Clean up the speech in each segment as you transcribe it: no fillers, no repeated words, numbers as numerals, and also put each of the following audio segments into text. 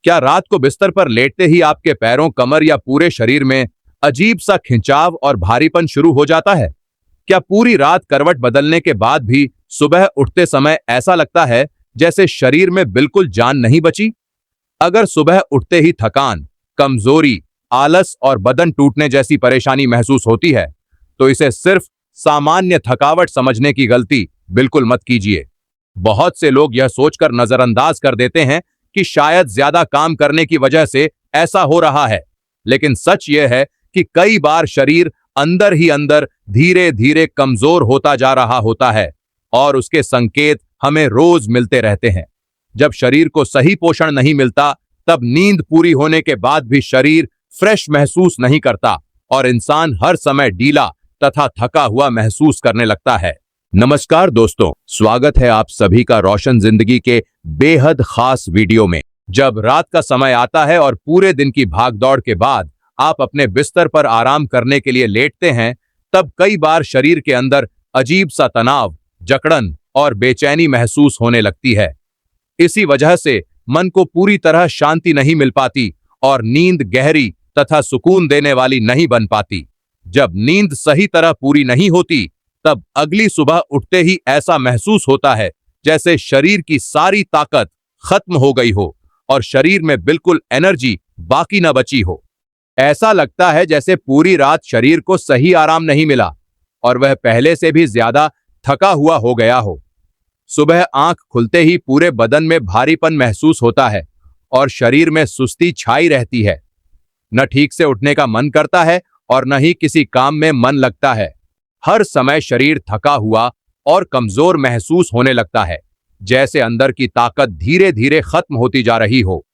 क्या रात को बिस्तर पर लेटते ही आपके पैरों, कमर या पूरे शरीर में अजीब सा खिंचाव और भारीपन शुरू हो जाता है? क्या पूरी रात करवट बदलने के बाद भी सुबह उठते समय ऐसा लगता है जैसे शरीर में बिल्कुल जान नहीं बची? अगर सुबह उठते ही थकान, कमजोरी, आलस और बदन टूटने जैसी परेशानी महसूस होती है, तो इसे सिर्फ सामान्य थकावट समझने की गलती बिल्कुल मत कीजिए। बहुत से लोग यह सोचकर नजरअंदाज कर देते हैं कि शायद ज्यादा काम करने की वजह से ऐसा हो रहा है, लेकिन सच यह है कि कई बार शरीर अंदर ही अंदर धीरे धीरे कमजोर होता जा रहा होता है और उसके संकेत हमें रोज मिलते रहते हैं। जब शरीर को सही पोषण नहीं मिलता, तब नींद पूरी होने के बाद भी शरीर फ्रेश महसूस नहीं करता और इंसान हर समय ढीला तथा थका हुआ महसूस करने लगता है। नमस्कार दोस्तों, स्वागत है आप सभी का रोशन जिंदगी के बेहद खास वीडियो में। जब रात का समय आता है और पूरे दिन की भागदौड़ के बाद आप अपने बिस्तर पर आराम करने के लिए लेटते हैं, तब कई बार शरीर के अंदर अजीब सा तनाव, जकड़न और बेचैनी महसूस होने लगती है। इसी वजह से मन को पूरी तरह शांति नहीं मिल पाती और नींद गहरी तथा सुकून देने वाली नहीं बन पाती। जब नींद सही तरह पूरी नहीं होती, तब अगली सुबह उठते ही ऐसा महसूस होता है जैसे शरीर की सारी ताकत खत्म हो गई हो और शरीर में बिल्कुल एनर्जी बाकी न बची हो। ऐसा लगता है जैसे पूरी रात शरीर को सही आराम नहीं मिला और वह पहले से भी ज्यादा थका हुआ हो गया हो। सुबह आंख खुलते ही पूरे बदन में भारीपन महसूस होता है और शरीर में सुस्ती छाई रहती है। न ठीक से उठने का मन करता है और न ही किसी काम में मन लगता है। हर समय शरीर थका हुआ और कमजोर महसूस होने लगता है, जैसे अंदर की ताकत धीरे धीरे खत्म होती जा रही हो।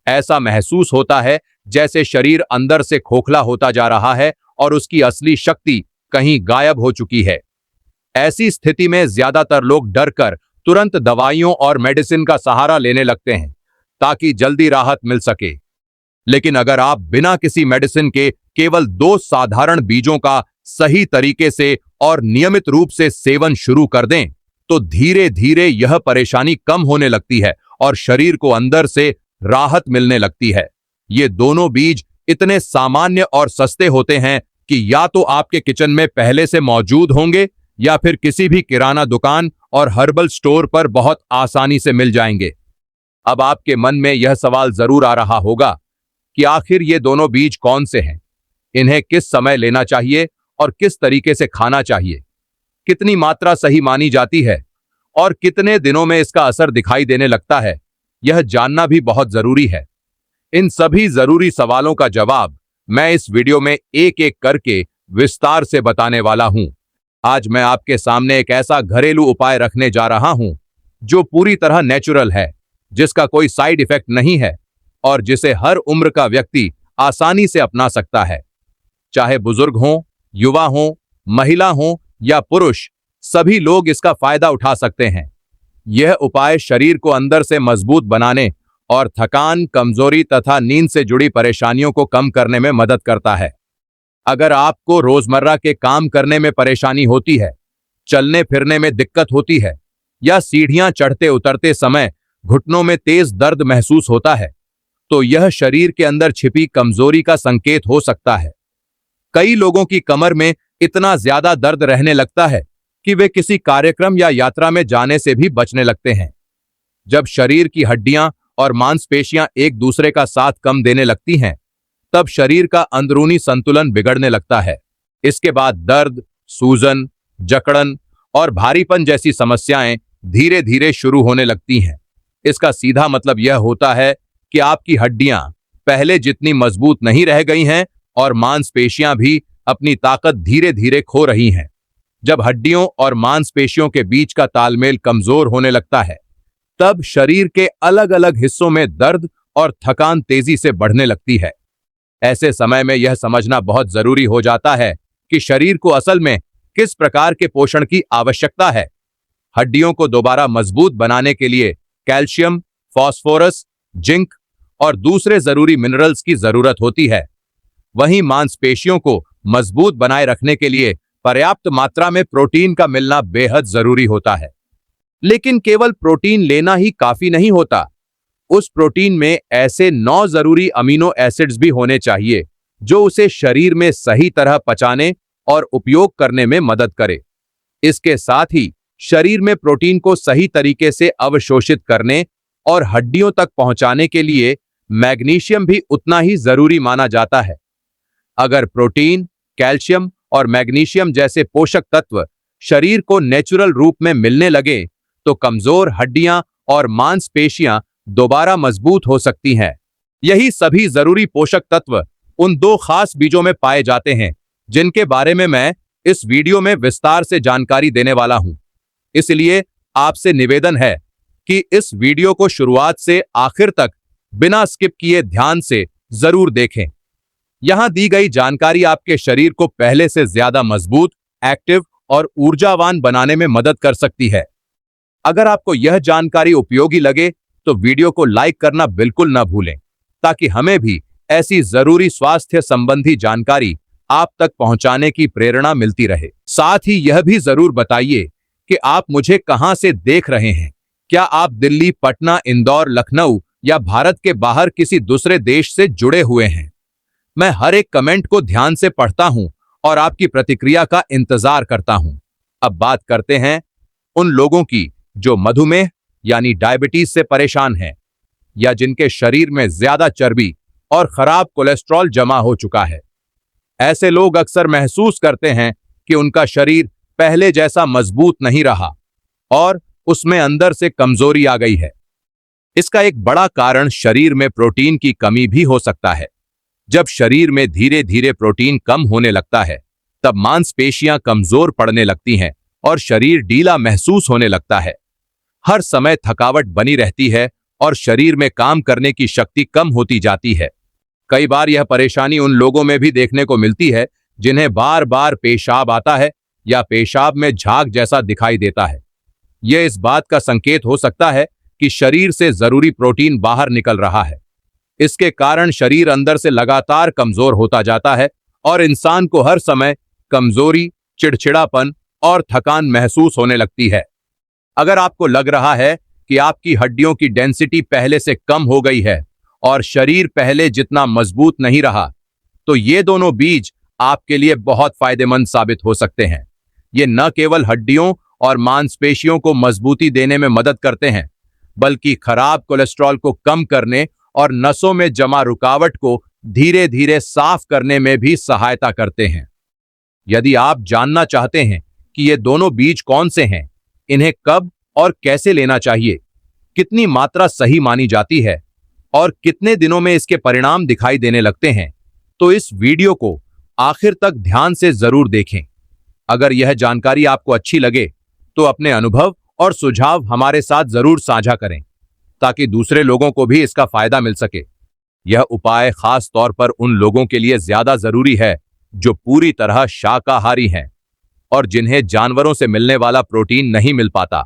ऐसा महसूस होता है जैसे शरीर अंदर से खोखला होता जा रहा है और उसकी असली शक्ति कहीं गायब हो चुकी है। ऐसी स्थिति में ज्यादातर लोग डरकर तुरंत दवाइयों और मेडिसिन का सहारा लेने लगते हैं ताकि जल्दी राहत मिल सके। लेकिन अगर आप बिना किसी मेडिसिन के केवल 2 साधारण बीजों का सही तरीके से और नियमित रूप से सेवन शुरू कर दें, तो धीरे धीरे यह परेशानी कम होने लगती है और शरीर को अंदर से राहत मिलने लगती है। ये दोनों बीज इतने सामान्य और सस्ते होते हैं कि या तो आपके किचन में पहले से मौजूद होंगे या फिर किसी भी किराना दुकान और हर्बल स्टोर पर बहुत आसानी से मिल जाएंगे। अब आपके मन में यह सवाल जरूर आ रहा होगा कि आखिर ये दोनों बीज कौन से हैं, इन्हें किस समय लेना चाहिए और किस तरीके से खाना चाहिए, कितनी मात्रा सही मानी जाती है और कितने दिनों में इसका असर दिखाई देने लगता है, यह जानना भी बहुत जरूरी है। इन सभी जरूरी सवालों का जवाब मैं इस वीडियो में एक एक करके विस्तार से बताने वाला हूं। आज मैं आपके सामने एक ऐसा घरेलू उपाय रखने जा रहा हूं जो पूरी तरह नेचुरल है, जिसका कोई साइड इफेक्ट नहीं है और जिसे हर उम्र का व्यक्ति आसानी से अपना सकता है। चाहे बुजुर्ग हों, युवा हों, महिला हों या पुरुष, सभी लोग इसका फायदा उठा सकते हैं। यह उपाय शरीर को अंदर से मजबूत बनाने और थकान, कमजोरी तथा नींद से जुड़ी परेशानियों को कम करने में मदद करता है। अगर आपको रोजमर्रा के काम करने में परेशानी होती है, चलने फिरने में दिक्कत होती है या सीढ़ियां चढ़ते उतरते समय घुटनों में तेज दर्द महसूस होता है, तो यह शरीर के अंदर छिपी कमजोरी का संकेत हो सकता है। कई लोगों की कमर में इतना ज्यादा दर्द रहने लगता है कि वे किसी कार्यक्रम या यात्रा में जाने से भी बचने लगते हैं। जब शरीर की हड्डियां और मांसपेशियां एक दूसरे का साथ कम देने लगती हैं, तब शरीर का अंदरूनी संतुलन बिगड़ने लगता है। इसके बाद दर्द, सूजन, जकड़न और भारीपन जैसी समस्याएं धीरे धीरे शुरू होने लगती हैं। इसका सीधा मतलब यह होता है कि आपकी हड्डियां पहले जितनी मजबूत नहीं रह गई हैं और मांसपेशियां भी अपनी ताकत धीरे धीरे खो रही हैं। जब हड्डियों और मांसपेशियों के बीच का तालमेल कमजोर होने लगता है, तब शरीर के अलग अलग हिस्सों में दर्द और थकान तेजी से बढ़ने लगती है। ऐसे समय में यह समझना बहुत जरूरी हो जाता है कि शरीर को असल में किस प्रकार के पोषण की आवश्यकता है। हड्डियों को दोबारा मजबूत बनाने के लिए कैल्शियम, फास्फोरस, जिंक और दूसरे जरूरी मिनरल्स की जरूरत होती है। वहीं मांसपेशियों को मजबूत बनाए रखने के लिए पर्याप्त मात्रा में प्रोटीन का मिलना बेहद जरूरी होता है। लेकिन केवल प्रोटीन लेना ही काफी नहीं होता। उस प्रोटीन में ऐसे 9 जरूरी अमीनो एसिड्स भी होने चाहिए जो उसे शरीर में सही तरह पचाने और उपयोग करने में मदद करे। इसके साथ ही शरीर में प्रोटीन को सही तरीके से अवशोषित करने और हड्डियों तक पहुंचाने के लिए मैग्नीशियम भी उतना ही जरूरी माना जाता है। अगर प्रोटीन, कैल्शियम और मैग्नीशियम जैसे पोषक तत्व शरीर को नेचुरल रूप में मिलने लगे तो कमजोर हड्डियां और मांसपेशियां दोबारा मजबूत हो सकती हैं। यही सभी जरूरी पोषक तत्व उन 2 खास बीजों में पाए जाते हैं जिनके बारे में मैं इस वीडियो में विस्तार से जानकारी देने वाला हूं। इसलिए आपसे निवेदन है कि इस वीडियो को शुरुआत से आखिर तक बिना स्किप किए ध्यान से जरूर देखें। यहां दी गई जानकारी आपके शरीर को पहले से ज्यादा मजबूत, एक्टिव और ऊर्जावान बनाने में मदद कर सकती है। अगर आपको यह जानकारी उपयोगी लगे तो वीडियो को लाइक करना बिल्कुल न भूलें ताकि हमें भी ऐसी जरूरी स्वास्थ्य संबंधी जानकारी आप तक पहुंचाने की प्रेरणा मिलती रहे। साथ ही यह भी जरूर बताइए कि आप मुझे कहां से देख रहे हैं। क्या आप दिल्ली, पटना, इंदौर, लखनऊ या भारत के बाहर किसी दूसरे देश से जुड़े हुए हैं? मैं हर एक कमेंट को ध्यान से पढ़ता हूं और आपकी प्रतिक्रिया का इंतजार करता हूं। अब बात करते हैं उन लोगों की जो मधुमेह यानी डायबिटीज से परेशान हैं या जिनके शरीर में ज्यादा चर्बी और खराब कोलेस्ट्रॉल जमा हो चुका है। ऐसे लोग अक्सर महसूस करते हैं कि उनका शरीर पहले जैसा मजबूत नहीं रहा और उसमें अंदर से कमजोरी आ गई है। इसका एक बड़ा कारण शरीर में प्रोटीन की कमी भी हो सकता है। जब शरीर में धीरे धीरे प्रोटीन कम होने लगता है तब मांसपेशियां कमजोर पड़ने लगती हैं और शरीर ढीला महसूस होने लगता है। हर समय थकावट बनी रहती है और शरीर में काम करने की शक्ति कम होती जाती है। कई बार यह परेशानी उन लोगों में भी देखने को मिलती है जिन्हें बार बार पेशाब आता है या पेशाब में झाग जैसा दिखाई देता है। यह इस बात का संकेत हो सकता है कि शरीर से जरूरी प्रोटीन बाहर निकल रहा है। इसके कारण शरीर अंदर से लगातार कमजोर होता जाता है और इंसान को हर समय कमजोरी, चिड़चिड़ापन और थकान महसूस होने लगती है। अगर आपको लग रहा है कि आपकी हड्डियों की डेंसिटी पहले से कम हो गई है और शरीर पहले जितना मजबूत नहीं रहा, तो ये दोनों बीज आपके लिए बहुत फायदेमंद साबित हो सकते हैं। ये न केवल हड्डियों और मांसपेशियों को मजबूती देने में मदद करते हैं, बल्कि खराब कोलेस्ट्रॉल को कम करने और नसों में जमा रुकावट को धीरे धीरे साफ करने में भी सहायता करते हैं। यदि आप जानना चाहते हैं कि ये दोनों बीज कौन से हैं, इन्हें कब और कैसे लेना चाहिए, कितनी मात्रा सही मानी जाती है और कितने दिनों में इसके परिणाम दिखाई देने लगते हैं, तो इस वीडियो को आखिर तक ध्यान से जरूर देखें। अगर यह जानकारी आपको अच्छी लगे तो अपने अनुभव और सुझाव हमारे साथ जरूर साझा करें ताकि दूसरे लोगों को भी इसका फायदा मिल सके। यह उपाय खास तौर पर उन लोगों के लिए ज्यादा जरूरी है जो पूरी तरह शाकाहारी हैं और जिन्हें जानवरों से मिलने वाला प्रोटीन नहीं मिल पाता।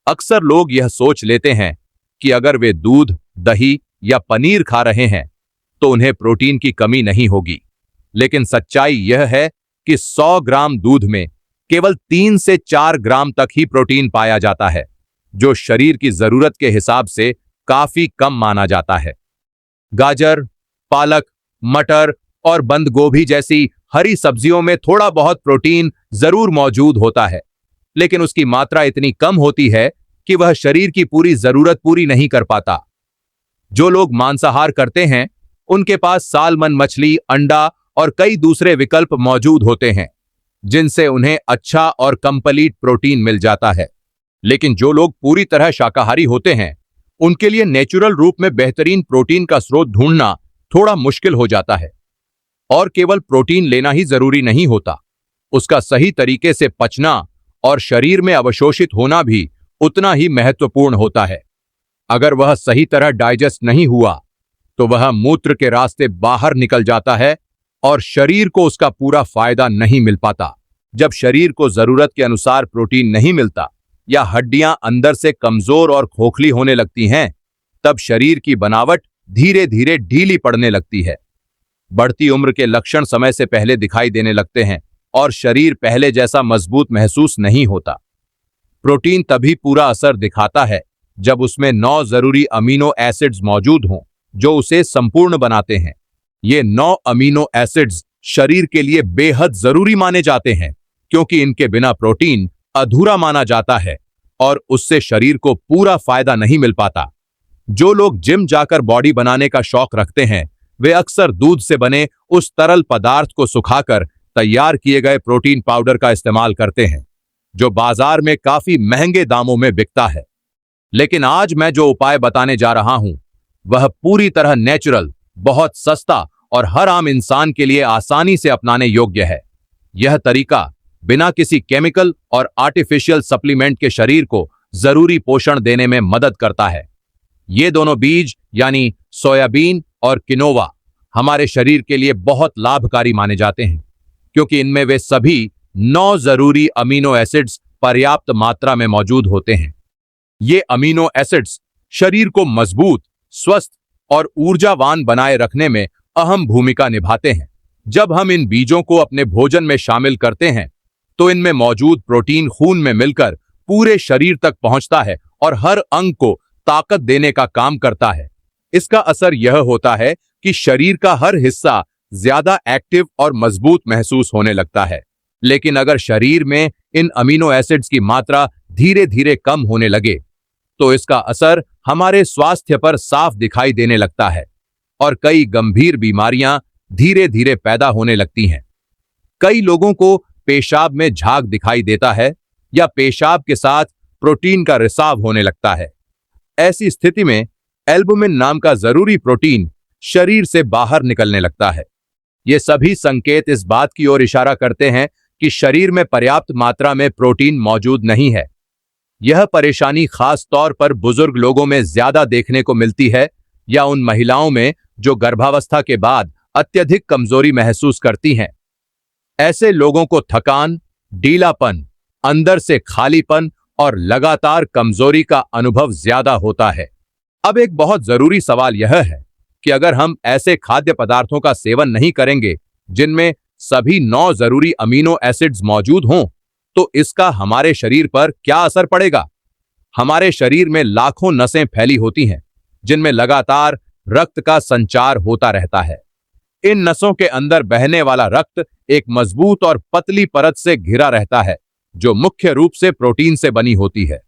अक्सर लोग यह सोच लेते हैं कि अगर वे दूध, दही या पनीर खा रहे हैं तो उन्हें प्रोटीन की कमी नहीं होगी, लेकिन सच्चाई यह है कि 100 ग्राम दूध में केवल 3 से 4 ग्राम तक ही प्रोटीन पाया जाता है, जो शरीर की जरूरत के हिसाब से काफी कम माना जाता है। गाजर, पालक, मटर और बंद गोभी जैसी हरी सब्जियों में थोड़ा बहुत प्रोटीन जरूर मौजूद होता है, लेकिन उसकी मात्रा इतनी कम होती है कि वह शरीर की पूरी जरूरत पूरी नहीं कर पाता। जो लोग मांसाहार करते हैं उनके पास सालमन मछली, अंडा और कई दूसरे विकल्प मौजूद होते हैं जिनसे उन्हें अच्छा और कंप्लीट प्रोटीन मिल जाता है। लेकिन जो लोग पूरी तरह शाकाहारी होते हैं उनके लिए नेचुरल रूप में बेहतरीन प्रोटीन का स्रोत ढूंढना थोड़ा मुश्किल हो जाता है। और केवल प्रोटीन लेना ही जरूरी नहीं होता, उसका सही तरीके से पचना और शरीर में अवशोषित होना भी उतना ही महत्वपूर्ण होता है। अगर वह सही तरह डाइजेस्ट नहीं हुआ तो वह मूत्र के रास्ते बाहर निकल जाता है और शरीर को उसका पूरा फायदा नहीं मिल पाता। जब शरीर को जरूरत के अनुसार प्रोटीन नहीं मिलता या हड्डियां अंदर से कमजोर और खोखली होने लगती हैं, तब शरीर की बनावट धीरे धीरे ढीली पड़ने लगती है। बढ़ती उम्र के लक्षण समय से पहले दिखाई देने लगते हैं और शरीर पहले जैसा मजबूत महसूस नहीं होता। प्रोटीन तभी पूरा असर दिखाता है जब उसमें 9 जरूरी अमीनो एसिड्स मौजूद हों जो उसे संपूर्ण बनाते हैं। ये 9 अमीनो एसिड्स शरीर के लिए बेहद जरूरी माने जाते हैं, क्योंकि इनके बिना प्रोटीन अधूरा माना जाता है और उससे शरीर को पूरा फायदा नहीं मिल पाता। जो लोग जिम जाकर बॉडी बनाने का शौक रखते हैं, वे अक्सर दूध से बने उस तरल पदार्थ को सुखाकर तैयार किए गए प्रोटीन पाउडर का इस्तेमाल करते हैं, जो बाजार में काफी महंगे दामों में बिकता है। लेकिन आज मैं जो उपाय बताने जा रहा हूं, वह पूरी तरह नेचुरल, बहुत सस्ता और हर आम इंसान के लिए आसानी से अपनाने योग्य है। यह तरीका बिना किसी केमिकल और आर्टिफिशियल सप्लीमेंट के शरीर को जरूरी पोषण देने में मदद करता है। ये दोनों बीज यानी सोयाबीन और किनोवा हमारे शरीर के लिए बहुत लाभकारी माने जाते हैं, क्योंकि इनमें वे सभी 9 जरूरी अमीनो एसिड्स पर्याप्त मात्रा में मौजूद होते हैं। ये अमीनो एसिड्स शरीर को मजबूत, स्वस्थ और ऊर्जावान बनाए रखने में अहम भूमिका निभाते हैं। जब हम इन बीजों को अपने भोजन में शामिल करते हैं, तो इनमें मौजूद प्रोटीन खून में मिलकर पूरे शरीर तक पहुंचता है और हर अंग को ताकत देने का काम करता है। इसका असर यह होता है कि शरीर का हर हिस्सा ज्यादा एक्टिव और मजबूत महसूस होने लगता है। लेकिन अगर शरीर में इन अमीनो एसिड्स की मात्रा धीरे धीरे कम होने लगे, तो इसका असर हमारे स्वास्थ्य पर साफ दिखाई देने लगता है और कई गंभीर बीमारियां धीरे धीरे पैदा होने लगती हैं। कई लोगों को पेशाब में झाग दिखाई देता है या पेशाब के साथ प्रोटीन का रिसाव होने लगता है। ऐसी स्थिति में एल्बुमिन नाम का जरूरी प्रोटीन शरीर से बाहर निकलने लगता है। ये सभी संकेत इस बात की ओर इशारा करते हैं कि शरीर में पर्याप्त मात्रा में प्रोटीन मौजूद नहीं है। यह परेशानी खास तौर पर बुजुर्ग लोगों में ज्यादा देखने को मिलती है या उन महिलाओं में जो गर्भावस्था के बाद अत्यधिक कमजोरी महसूस करती हैं। ऐसे लोगों को थकान, ढीलापन, अंदर से खालीपन और लगातार कमजोरी का अनुभव ज्यादा होता है। अब एक बहुत जरूरी सवाल यह है कि अगर हम ऐसे खाद्य पदार्थों का सेवन नहीं करेंगे जिनमें सभी 9 जरूरी अमीनो एसिड्स मौजूद हों, तो इसका हमारे शरीर पर क्या असर पड़ेगा? हमारे शरीर में लाखों नसें फैली होती हैं, जिनमें लगातार रक्त का संचार होता रहता है। इन नसों के अंदर बहने वाला रक्त एक मजबूत और पतली परत से घिरा रहता है, जो मुख्य रूप से प्रोटीन से बनी होती है।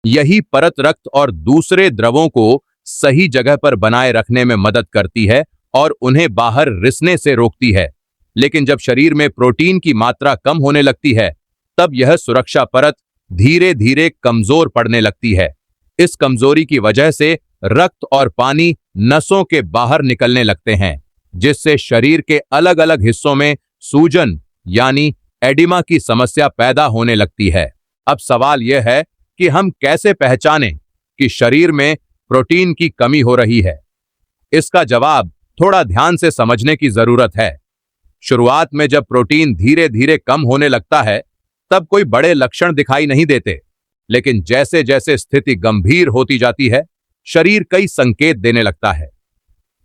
यही परत रक्त और दूसरे द्रवों को सही जगह पर बनाए रखने में मदद करती है और उन्हें बाहर रिसने से रोकती है। लेकिन जब शरीर में प्रोटीन की मात्रा कम होने लगती है, तब यह सुरक्षा परत धीरे धीरे कमजोर पड़ने लगती है। इस कमजोरी की वजह से रक्त और पानी नसों के बाहर निकलने लगते हैं, जिससे शरीर के अलग अलग हिस्सों में सूजन यानी एडिमा की समस्या पैदा होने लगती है। अब सवाल यह है कि हम कैसे पहचानें कि शरीर में प्रोटीन की कमी हो रही है। इसका जवाब थोड़ा ध्यान से समझने की जरूरत है। शुरुआत में जब प्रोटीन धीरे धीरे कम होने लगता है, तब कोई बड़े लक्षण दिखाई नहीं देते, लेकिन जैसे जैसे स्थिति गंभीर होती जाती है, शरीर कई संकेत देने लगता है।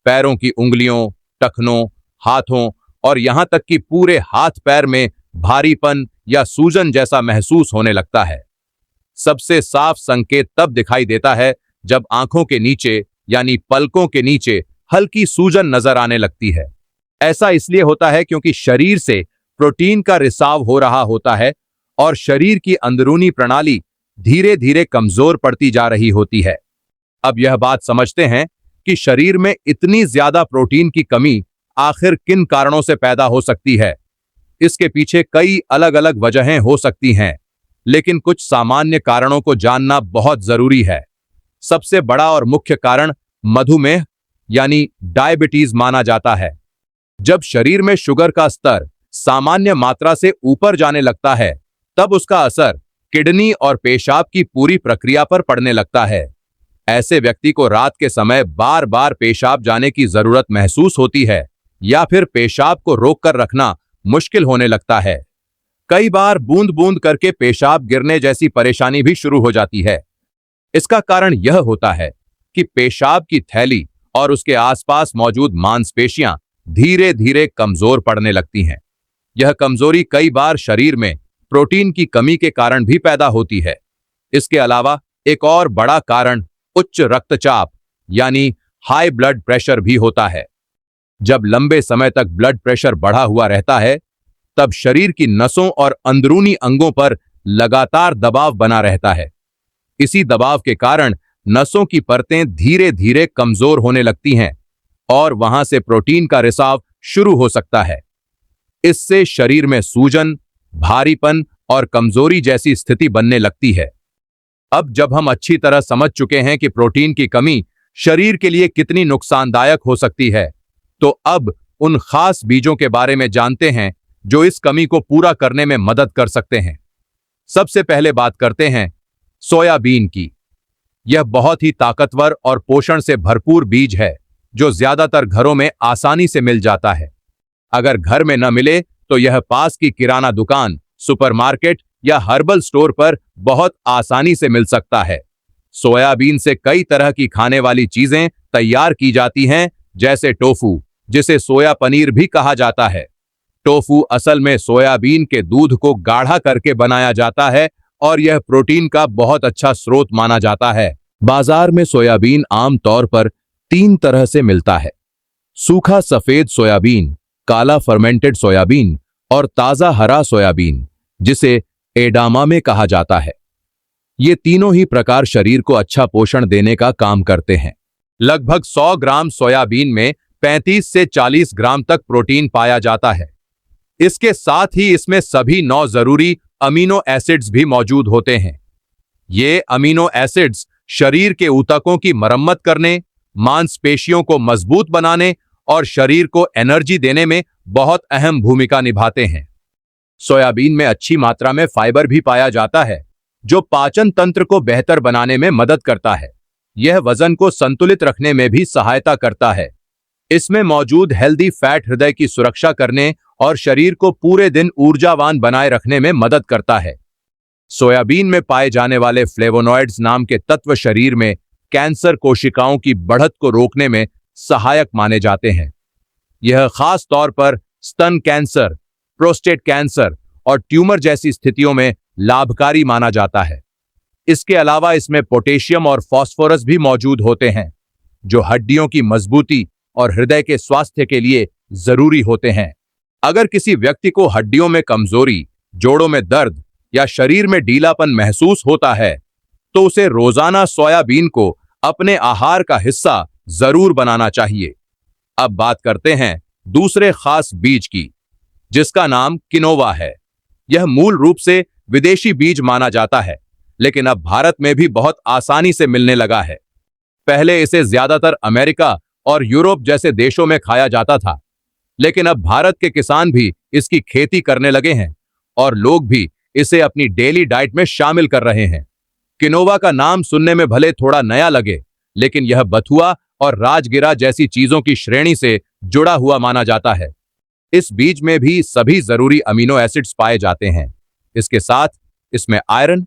पैरों की उंगलियों, टखनों, हाथों और यहां तक कि पूरे हाथ पैर में भारीपन या सूजन जैसा महसूस होने लगता है। सबसे साफ संकेत तब दिखाई देता है जब आंखों के नीचे यानी पलकों के नीचे हल्की सूजन नजर आने लगती है। ऐसा इसलिए होता है क्योंकि शरीर से प्रोटीन का रिसाव हो रहा होता है और शरीर की अंदरूनी प्रणाली धीरे धीरे कमजोर पड़ती जा रही होती है। अब यह बात समझते हैं कि शरीर में इतनी ज्यादा प्रोटीन की कमी आखिर किन कारणों से पैदा हो सकती है। इसके पीछे कई अलग अलग वजहें हो सकती हैं, लेकिन कुछ सामान्य कारणों को जानना बहुत जरूरी है। सबसे बड़ा और मुख्य कारण मधुमेह यानी डायबिटीज माना जाता है। जब शरीर में शुगर का स्तर सामान्य मात्रा से ऊपर जाने लगता है, तब उसका असर किडनी और पेशाब की पूरी प्रक्रिया पर पड़ने लगता है। ऐसे व्यक्ति को रात के समय बार बार पेशाब जाने की जरूरत महसूस होती है या फिर पेशाब को रोक कर रखना मुश्किल होने लगता है। कई बार बूंद बूंद करके पेशाब गिरने जैसी परेशानी भी शुरू हो जाती है। इसका कारण यह होता है कि पेशाब की थैली और उसके आसपास मौजूद मांसपेशियां धीरे धीरे कमजोर पड़ने लगती हैं। यह कमजोरी कई बार शरीर में प्रोटीन की कमी के कारण भी पैदा होती है। इसके अलावा एक और बड़ा कारण उच्च रक्तचाप यानी हाई ब्लड प्रेशर भी होता है। जब लंबे समय तक ब्लड प्रेशर बढ़ा हुआ रहता है, तब शरीर की नसों और अंदरूनी अंगों पर लगातार दबाव बना रहता है। इसी दबाव के कारण नसों की परतें धीरे धीरे कमजोर होने लगती हैं और वहां से प्रोटीन का रिसाव शुरू हो सकता है। इससे शरीर में सूजन, भारीपन और कमजोरी जैसी स्थिति बनने लगती है। अब जब हम अच्छी तरह समझ चुके हैं कि प्रोटीन की कमी शरीर के लिए कितनी नुकसानदायक हो सकती है, तो अब उन खास बीजों के बारे में जानते हैं जो इस कमी को पूरा करने में मदद कर सकते हैं। सबसे पहले बात करते हैं सोयाबीन की। यह बहुत ही ताकतवर और पोषण से भरपूर बीज है जो ज्यादातर घरों में आसानी से मिल जाता है। अगर घर में न मिले तो यह पास की किराना दुकान, सुपरमार्केट या हर्बल स्टोर पर बहुत आसानी से मिल सकता है। सोयाबीन से कई तरह की खाने वाली चीजें तैयार की जाती हैं, जैसे टोफू, जिसे सोया पनीर भी कहा जाता है। टोफू असल में सोयाबीन के दूध को गाढ़ा करके बनाया जाता है और यह प्रोटीन का बहुत अच्छा स्रोत माना जाता है। बाजार में सोयाबीन आमतौर पर 3 तरह से मिलता है: सूखा सफेद सोयाबीन, काला फर्मेंटेड सोयाबीन और ताजा हरा सोयाबीन, जिसे एडामामे कहा जाता है। ये तीनों ही प्रकार शरीर को अच्छा पोषण देने का काम करते हैं। लगभग 100 ग्राम सोयाबीन में 35 से 40 ग्राम तक प्रोटीन पाया जाता है। इसके साथ ही इसमें सभी 9 जरूरी अमीनो एसिड्स भी मौजूद होते हैं। ये अमीनो एसिड्स शरीर के ऊतकों की मरम्मत करने, मांसपेशियों को मजबूत बनाने और शरीर को एनर्जी देने में बहुत अहम भूमिका निभाते हैं। सोयाबीन में अच्छी मात्रा में फाइबर भी पाया जाता है, जो पाचन तंत्र को बेहतर बनाने में मदद करता है। यह वजन को संतुलित रखने में भी सहायता करता है। इसमें मौजूद हेल्दी फैट हृदय की सुरक्षा करने और शरीर को पूरे दिन ऊर्जावान बनाए रखने में मदद करता है। सोयाबीन में पाए जाने वाले फ्लेवोनॉइड्स नाम के तत्व शरीर में कैंसर कोशिकाओं की बढ़त को रोकने में सहायक माने जाते हैं। यह खास तौर पर स्तन कैंसर, प्रोस्टेट कैंसर और ट्यूमर जैसी स्थितियों में लाभकारी माना जाता है। इसके अलावा इसमें पोटेशियम और फास्फोरस भी मौजूद होते हैं, जो हड्डियों की मजबूती और हृदय के स्वास्थ्य के लिए जरूरी होते हैं। अगर किसी व्यक्ति को हड्डियों में कमजोरी, जोड़ों में दर्द या शरीर में ढीलापन महसूस होता है, तो उसे रोजाना सोयाबीन को अपने आहार का हिस्सा जरूर बनाना चाहिए। अब बात करते हैं दूसरे खास बीज की, जिसका नाम किनोवा है। यह मूल रूप से विदेशी बीज माना जाता है, लेकिन अब भारत में भी बहुत आसानी से मिलने लगा है। पहले इसे ज्यादातर अमेरिका और यूरोप जैसे देशों में खाया जाता था, लेकिन अब भारत के किसान भी इसकी खेती करने लगे हैं और लोग भी इसे अपनी डेली डाइट में शामिल कर रहे हैं। किनोवा का नाम सुनने में भले थोड़ा नया लगे, लेकिन यह बथुआ और राजगिरा जैसी चीजों की श्रेणी से जुड़ा हुआ माना जाता है। इस बीज में भी सभी जरूरी अमीनो एसिड्स पाए जाते हैं। इसके साथ इसमें iron,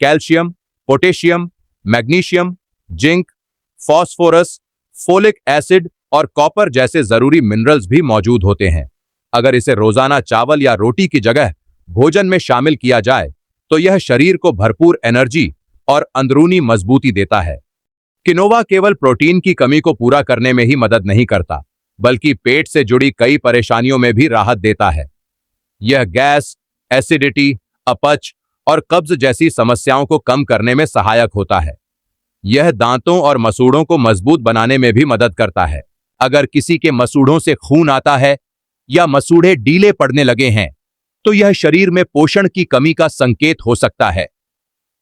calcium, potassium, magnesium, zinc, phosphorus, folic acid और कॉपर जैसे जरूरी मिनरल्स भी मौजूद होते हैं। अगर इसे रोजाना चावल या रोटी की जगह भोजन में शामिल किया जाए, तो यह शरीर को भरपूर एनर्जी और अंदरूनी मजबूती देता है। किनोवा केवल प्रोटीन की कमी को पूरा करने में ही मदद नहीं करता, बल्कि पेट से जुड़ी कई परेशानियों में भी राहत देता है। यह गैस, एसिडिटी, अपच और कब्ज जैसी समस्याओं को कम करने में सहायक होता है। यह दांतों और मसूड़ों को मजबूत बनाने में भी मदद करता है। अगर किसी के मसूड़ों से खून आता है या मसूड़े ढीले पड़ने लगे हैं, तो यह शरीर में पोषण की कमी का संकेत हो सकता है।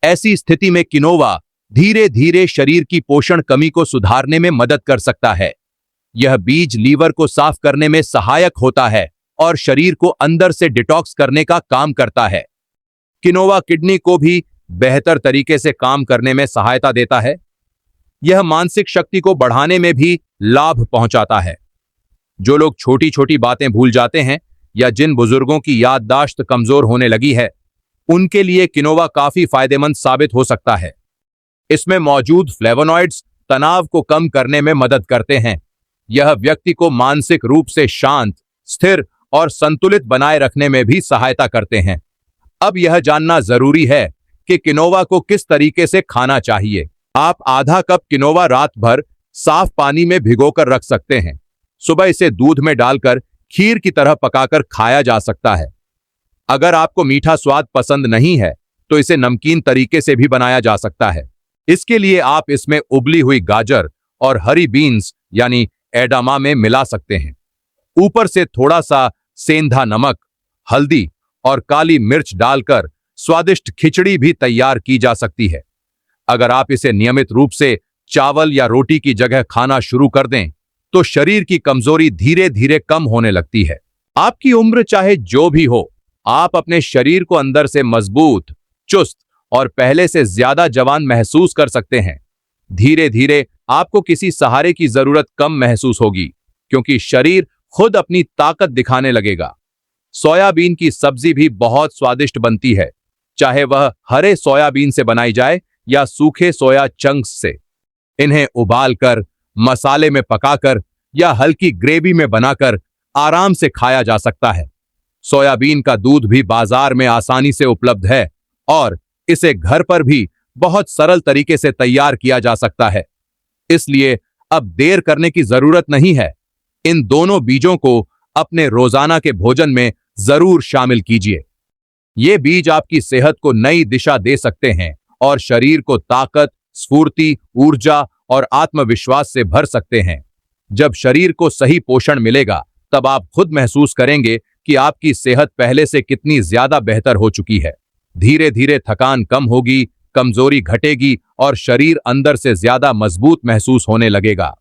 ऐसी स्थिति में किनोवा धीरे धीरे शरीर की पोषण कमी को सुधारने में मदद कर सकता है। यह बीज लीवर को साफ करने में सहायक होता है और शरीर को अंदर से डिटॉक्स करने का काम करता है। किनोवा किडनी को भी बेहतर तरीके से काम करने में सहायता देता है। यह मानसिक शक्ति को बढ़ाने में भी लाभ पहुंचाता है। जो लोग छोटी छोटी बातें भूल जाते हैं या जिन बुजुर्गों की याददाश्त कमजोर होने लगी है, उनके लिए किनोवा काफी फायदेमंद साबित हो सकता है। इसमें मौजूद फ्लेवोनॉइड्स तनाव को कम करने में मदद करते हैं। यह व्यक्ति को मानसिक रूप से शांत, स्थिर और संतुलित बनाए रखने में भी सहायता करते हैं। अब यह जानना जरूरी है कि किनोवा को किस तरीके से खाना चाहिए। आप आधा कप किनोवा रात भर साफ पानी में भिगोकर रख सकते हैं। सुबह इसे दूध में डालकर खीर की तरह पकाकर खाया जा सकता है। अगर आपको मीठा स्वाद पसंद नहीं है तो इसे नमकीन तरीके से भी बनाया जा सकता है। इसके लिए आप इसमें उबली हुई गाजर और हरी बीन्स यानी एडामामे मिला सकते हैं। ऊपर से थोड़ा सा सेंधा नमक, हल्दी और काली मिर्च डालकर स्वादिष्ट खिचड़ी भी तैयार की जा सकती है। अगर आप इसे नियमित रूप से चावल या रोटी की जगह खाना शुरू कर दें तो शरीर की कमजोरी धीरे धीरे कम होने लगती है। आपकी उम्र चाहे जो भी हो, आप अपने शरीर को अंदर से मजबूत, चुस्त और पहले से ज्यादा जवान महसूस कर सकते हैं। धीरे धीरे आपको किसी सहारे की जरूरत कम महसूस होगी, क्योंकि शरीर खुद अपनी ताकत दिखाने लगेगा। सोयाबीन की सब्जी भी बहुत स्वादिष्ट बनती है, चाहे वह हरे सोयाबीन से बनाई जाए या सूखे सोया चंक्स से। इन्हें उबालकर, मसाले में पकाकर या हल्की ग्रेवी में बनाकर आराम से खाया जा सकता है। सोयाबीन का दूध भी बाजार में आसानी से उपलब्ध है और इसे घर पर भी बहुत सरल तरीके से तैयार किया जा सकता है। इसलिए अब देर करने की जरूरत नहीं है। इन दोनों बीजों को अपने रोजाना के भोजन में जरूर शामिल कीजिए। ये बीज आपकी सेहत को नई दिशा दे सकते हैं और शरीर को ताकत, स्फूर्ति, ऊर्जा और आत्मविश्वास से भर सकते हैं। जब शरीर को सही पोषण मिलेगा, तब आप खुद महसूस करेंगे कि आपकी सेहत पहले से कितनी ज्यादा बेहतर हो चुकी है। धीरे धीरे थकान कम होगी, कमजोरी घटेगी और शरीर अंदर से ज्यादा मजबूत महसूस होने लगेगा।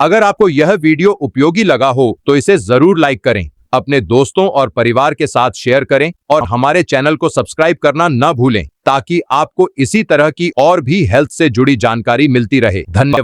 अगर आपको यह वीडियो उपयोगी लगा हो तो इसे जरूर लाइक करें, अपने दोस्तों और परिवार के साथ शेयर करें और हमारे चैनल को सब्सक्राइब करना न भूलें, ताकि आपको इसी तरह की और भी हेल्थ से जुड़ी जानकारी मिलती रहे। धन्यवाद।